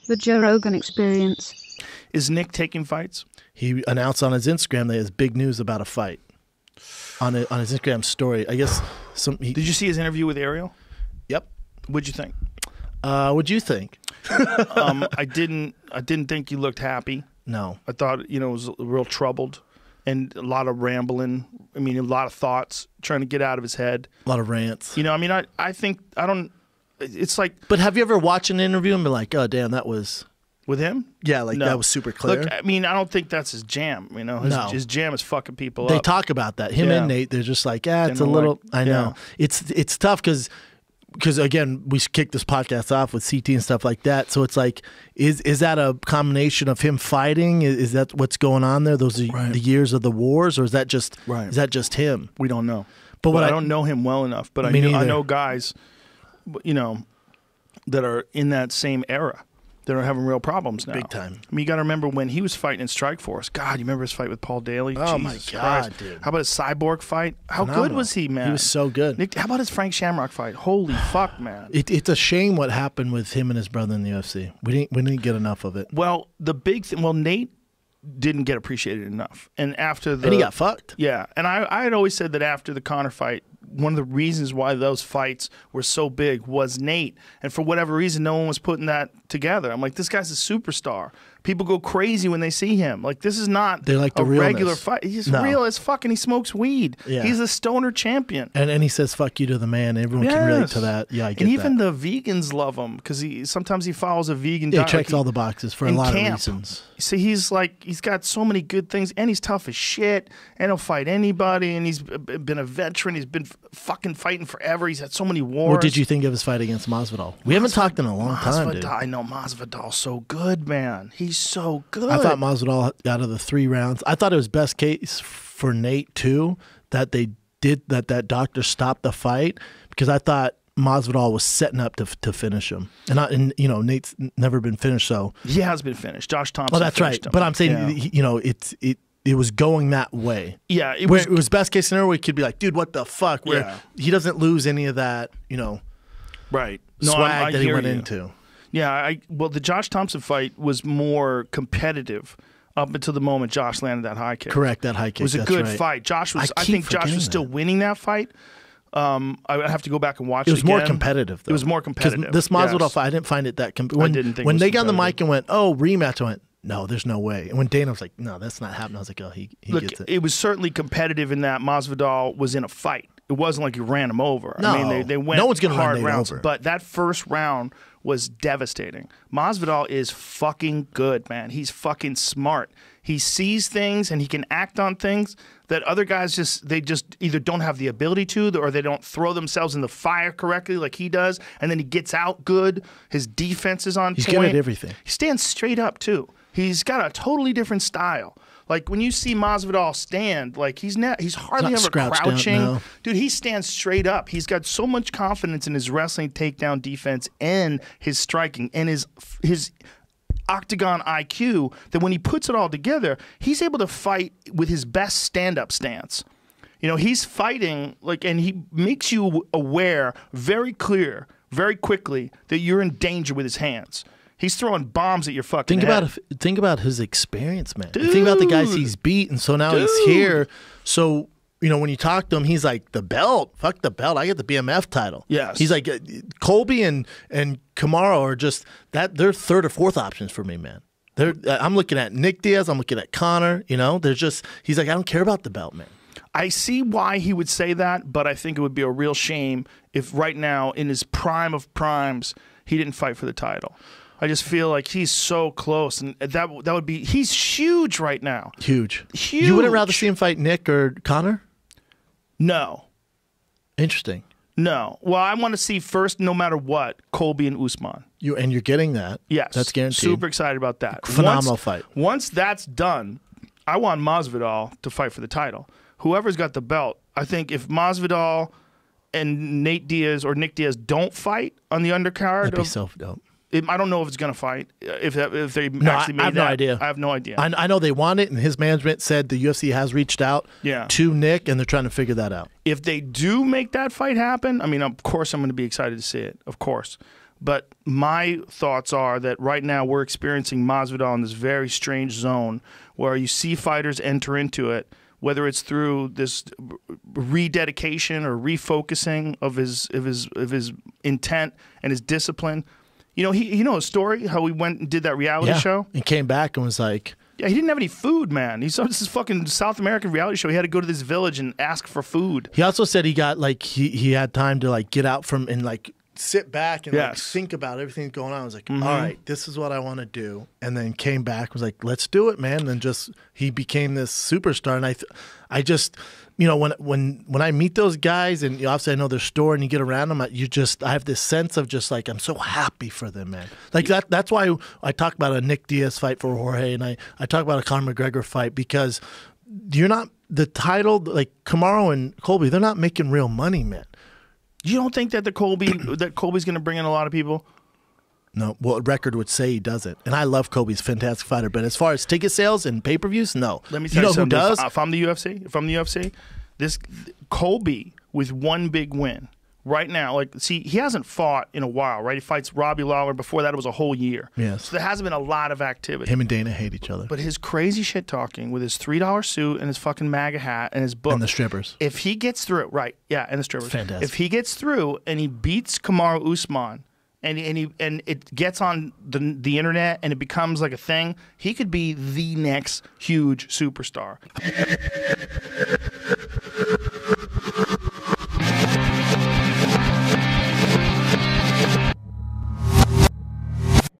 The Joe Rogan Experience. Is Nick taking fights? He announced on his Instagram that he has big news about a fight. On his Instagram story, I guess. Did you see his interview with Ariel? Yep. What'd you think? What'd you think? I didn't think you looked happy. No. I thought, it was real troubled and a lot of rambling. I mean, a lot of thoughts trying to get out of his head. A lot of rants. I think, it's like. But have you ever watched an interview and been like, oh, damn, that was. With him? Yeah, like No. that was super clear. Look, I mean, I don't think that's his jam. No. His jam is fucking people They up. talk about that. Him and Nate, they're just like, it's a don't little. like- I know. It's tough because again, we kicked this podcast off with CT and stuff like that. So it's like, is that a combination of him fighting? Is that what's going on there? Those are the years of the wars, or is that just him? We don't know. But I don't know him well enough. But I know guys, that are in that same era that are having real problems now. Big time. I mean, you got to remember when he was fighting in Strikeforce. God, you remember his fight with Paul Daly? Oh, Jesus my God, Christ. dude. How about his Cyborg fight? How Phenomenal. good was he, man? He was so good. Nick, how about his Frank Shamrock fight? Holy fuck, man. It's a shame what happened with him and his brother in the UFC. We didn't get enough of it. Well, the big thing, Nate didn't get appreciated enough. And after And he got fucked. Yeah. And I had always said that after the Conor fight, one of the reasons why those fights were so big was Nate. And for whatever reason, no one was putting that together. I'm like, this guy's a superstar. People go crazy when they see him. Like, this is not They like the a realness. regular fight. He's No. real as fuck, and he smokes weed. Yeah. He's a stoner champion. And he says "fuck you" to the man. Everyone can relate to that. Yeah, I get and even that. the vegans love him because sometimes he follows a vegan Yeah, diet. he checks all the boxes for a in lot camp. of reasons. See, he's got so many good things, and he's tough as shit, and he'll fight anybody, and he's been a veteran. He's been fucking fighting forever. He's had so many wars. What did you think of his fight against Masvidal? We haven't talked in a long time, dude. I know Masvidal's so good, man. He's so good. I thought Masvidal, out of the 3 rounds, I thought it was best case for Nate too that they did that doctor stopped the fight, because I thought Masvidal was setting up to finish him, and Nate's never been finished, so he has been finished. Josh Thompson. Oh, that's right. finished him. But I'm saying, Yeah. it was going that way. Yeah, It was best case scenario where he could be like, dude, what the fuck? Where Yeah. he doesn't lose any of that, right. No, swag I that he hear went you. into. Yeah, the Josh Thompson fight was more competitive up until the moment Josh landed that high kick. Correct, that high kick. It was a that's good right. fight. I keep think Josh forgetting was still that. winning that fight. I would have to go back and watch It it was more again. competitive, though. It was more competitive. Because this Masvidal yes. fight, I didn't find it that competitive. I didn't think it when was they got on the competitive. mic and went, oh, rematch, I went, no, there's no way. And when Dana was like, no, that's not happening, I was like, oh, he Look, gets it. it was certainly competitive in that Masvidal was in a fight. It wasn't like you ran him over. No. I mean, they went No one's gonna run hard Nate rounds. over. But that first round was devastating. Masvidal is fucking good, man. He's fucking smart. He sees things and he can act on things that other guys just either don't have the ability to, or they don't throw themselves in the fire correctly like he does. And then he gets out good. His defense is on He's point. good at everything. He stands straight up too. He's got a totally different style. Like when you see Masvidal stand, like he's hardly Not ever scrouched down, crouching. no. Dude, he stands straight up. He's got so much confidence in his wrestling takedown defense and his striking and his octagon IQ that when he puts it all together, he's able to fight with his best stand-up stance. He's fighting and he makes you aware very quickly that you're in danger with his hands. He's throwing bombs at your fucking head. Think about his experience, man. Dude. Think about the guys he's beat, and so now he's here. So when you talk to him, he's like, the belt, fuck the belt. I get the BMF title. Yes. He's like, Colby and Kamaru are just that. They're 3rd or 4th options for me, man. I'm looking at Nick Diaz. I'm looking at Conor. He's like, I don't care about the belt, man. I see why he would say that, but I think it would be a real shame if right now, in his prime of primes, he didn't fight for the title. I just feel like he's so close, and that would be. He's huge right now. Huge. Huge. You wouldn't rather see him fight Nick or Conor? No. Interesting. No. Well, I want to see first, no matter what, Colby and Usman. You're getting that. Yes. That's guaranteed. Super excited about that. Phenomenal fight. Once that's done, I want Masvidal to fight for the title. Whoever's got the belt, I think if Masvidal and Nate Diaz or Nick Diaz don't fight on the undercard, That'd be so dope. I don't know if it's going to fight. If they actually made I have that. no idea. I have no idea. I know they want it, and his management said the UFC has reached out to Nick, and they're trying to figure that out. If they do make that fight happen, I mean, of course I'm going to be excited to see it. Of course. But my thoughts are that right now we're experiencing Masvidal in this very strange zone where you see fighters enter into it, whether it's through this rededication or refocusing of his intent and his discipline. You know his story, how he went and did that reality show? And came back and was like... Yeah, he didn't have any food, man. He saw this fucking South American reality show. He had to go to this village and ask for food. He also said he got, like, he had time to, like, get out from and, like, sit back and like, think about everything going on. I was like, all right, this is what I want to do. And then came back, was like, let's do it, man. And just, he became this superstar. And I just... when I meet those guys, and obviously I know their story, and you get around them, I have this sense of just like, I'm so happy for them, man. Like that's why I talk about a Nick Diaz fight for Jorge, and I talk about a Conor McGregor fight, because you're not, the title, like Kamaru and Colby, they're not making real money, man. You don't think that Colby's going to bring in a lot of people? No, well, a record would say he doesn't. And I love Kobe's a fantastic fighter, but as far as ticket sales and pay-per-views, no. Let me tell you something. Who does? If I'm the UFC, this Colby with one big win right now. Like, see, he hasn't fought in a while, right? He fights Robbie Lawler. Before that, it was a whole year. Yes. So there hasn't been a lot of activity. Him and Dana hate each other. But his crazy shit talking with his $3 suit and his fucking MAGA hat and his book. And the strippers. If he gets through, right, yeah, and the strippers. Fantastic. If he gets through and he beats Kamaru Usman, and it gets on the internet and it becomes like a thing, he could be the next huge superstar.